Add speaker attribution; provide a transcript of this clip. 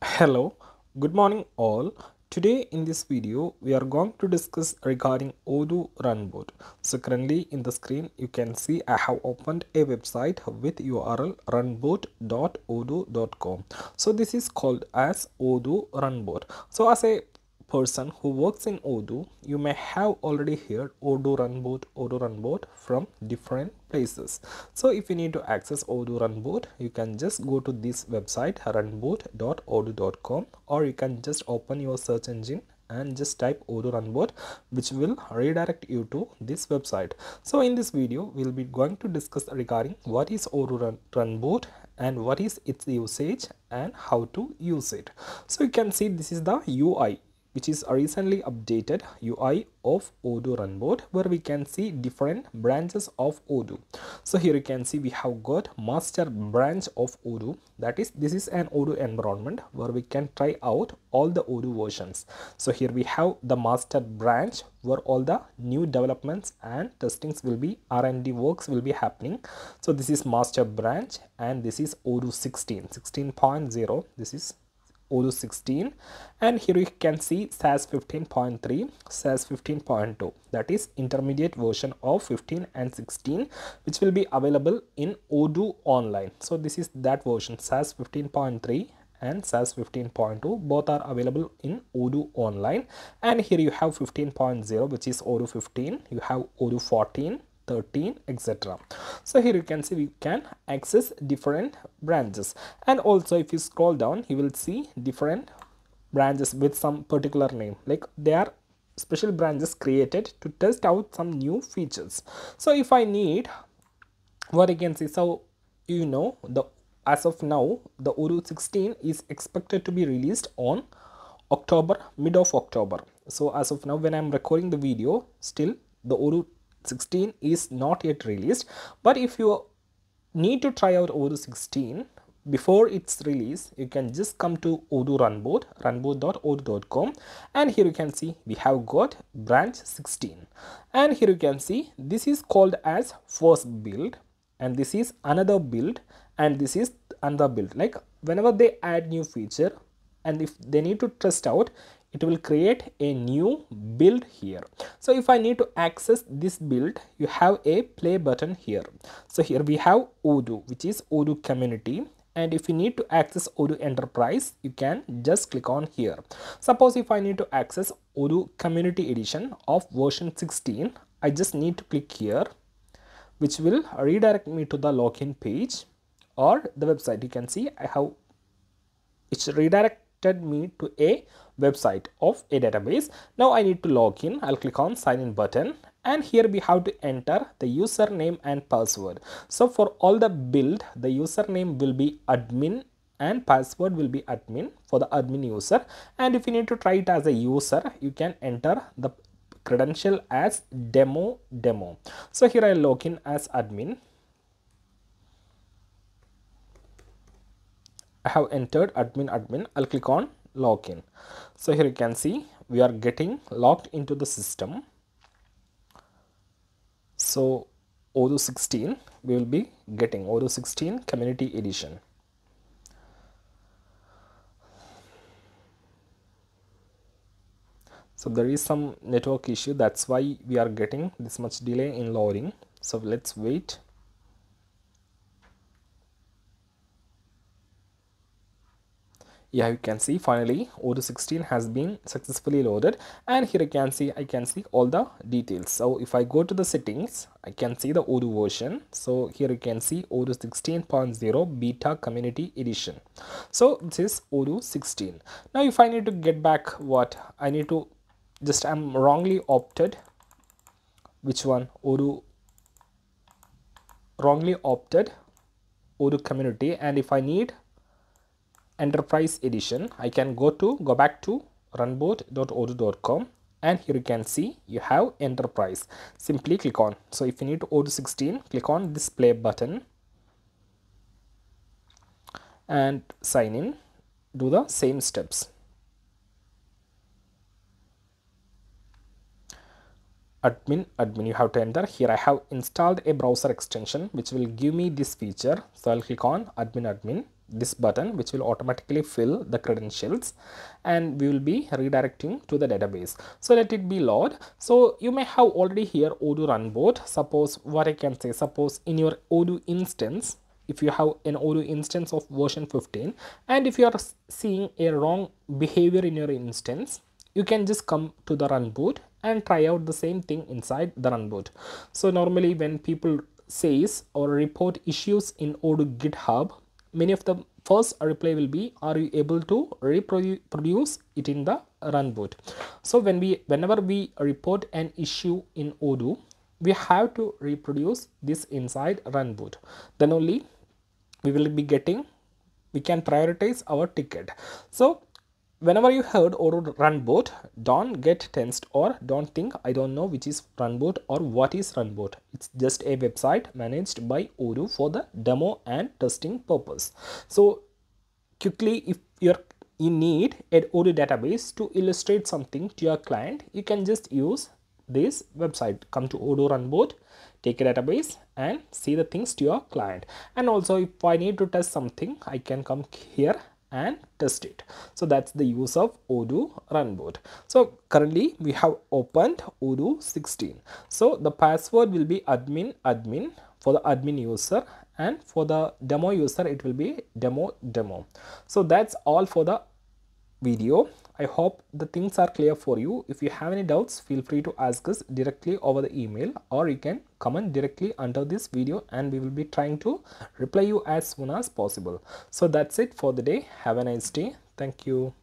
Speaker 1: Hello, good morning all. Today in this video we are going to discuss regarding Odoo Runbot. So currently in the screen you can see I have opened a website with URL runbot.odoo.com. So this is called as Odoo Runbot. So as a person who works in Odoo, you may have already heard Odoo Runbot from different places. So if you need to access Odoo Runbot, you can just go to this website runbot.odoo.com, or you can just open your search engine and just type Odoo Runbot, which will redirect you to this website. So in this video we'll be going to discuss regarding what is Odoo Runbot and what is its usage and how to use it. So you can see this is the UI, which is a recently updated UI of Odoo Runbot, where we can see different branches of Odoo. So here you can see we have got master branch of Odoo. That is, this is an Odoo environment where we can try out all the Odoo versions. So here we have the master branch where all the new developments and testings will be, R&D works will be happening. So this is master branch, and this is Odoo 16.0. This is Odoo 16, and here you can see SAS 15.3, SAS 15.2, that is intermediate version of 15 and 16, which will be available in Odoo Online. So this is that version, SAS 15.3 and SAS 15.2, both are available in Odoo Online. And here you have 15.0, which is Odoo 15, you have Odoo 14, 13, etc. So here you can see we can access different branches, and also if you scroll down you will see different branches with some particular name, like they are special branches created to test out some new features. So if I need, what you can see, so you know, the as of now the Odoo 16 is expected to be released on October, mid of October. So as of now when I'm recording the video, still the Odoo 16 is not yet released. But if you need to try out Odoo 16 before its release, you can just come to Odoo Runbot, runbot.odoo.com, and here you can see we have got branch 16, and here you can see this is called as first build, and this is another build, and this is another build. Like whenever they add new feature and if they need to test out, it will create a new build here. So if I need to access this build, you have a play button here. So here we have Odoo, which is Odoo Community, and if you need to access Odoo Enterprise, you can just click on here. Suppose if I need to access Odoo Community Edition of version 16, I just need to click here, which will redirect me to the login page or the website. You can see I have, it's redirected me to a website of a database. Now I need to log in. I'll click on sign in button, and here we have to enter the username and password. So for all the build, the username will be admin and password will be admin for the admin user, and if you need to try it as a user, you can enter the credential as demo. So here I log in as admin. I have entered admin. I'll click on login. So here you can see we are getting logged into the system. So Odoo 16, we will be getting Odoo 16 Community Edition. So there is some network issue, that's why we are getting this much delay in loading. So let's wait. Yeah, you can see finally Odoo 16 has been successfully loaded, and here you can see I can see all the details. So if I go to the settings, I can see the Odoo version. So here you can see Odoo 16.0 beta community edition. So this is Odoo 16. Now if I need to get back, what I need to just, I'm wrongly opted, which one, Odoo, wrongly opted Odoo community, and if I need Enterprise Edition, I can go back to runbot.odoo.com, and here you can see you have Enterprise. Simply click on. So if you need to Odoo 16, click on this play button and sign in. Do the same steps. Admin, you have to enter. Here I have installed a browser extension which will give me this feature. So I'll click on admin. this button, which will automatically fill the credentials, and we will be redirecting to the database. So let it be load. So you may have already here Odoo Runbot. Suppose what I can say, suppose in your Odoo instance, if you have an Odoo instance of version 15, and if you are seeing a wrong behavior in your instance, you can just come to the Runbot and try out the same thing inside the Runbot. So normally when people says or report issues in Odoo GitHub, many of the first reply will be, are you able to reproduce it in the Runbot? So whenever we report an issue in Odoo, we have to reproduce this inside Runbot. Then only we will be getting, we can prioritize our ticket. So whenever you heard Odoo Runbot, don't get tensed or don't think I don't know which is Runbot or what is Runbot. It's just a website managed by Odoo for the demo and testing purpose. So quickly, if you need an Odoo database to illustrate something to your client, you can just use this website. Come to Odoo Runbot, take a database and see the things to your client. And also if I need to test something, I can come here and test it. So that's the use of Odoo Runbot. So currently we have opened Odoo 16. So the password will be admin for the admin user, and for the demo user it will be demo. So that's all for the video. I hope the things are clear for you. If you have any doubts, feel free to ask us directly over the email, or you can comment directly under this video and we will be trying to reply you as soon as possible. So that's it for the day. Have a nice day. Thank you.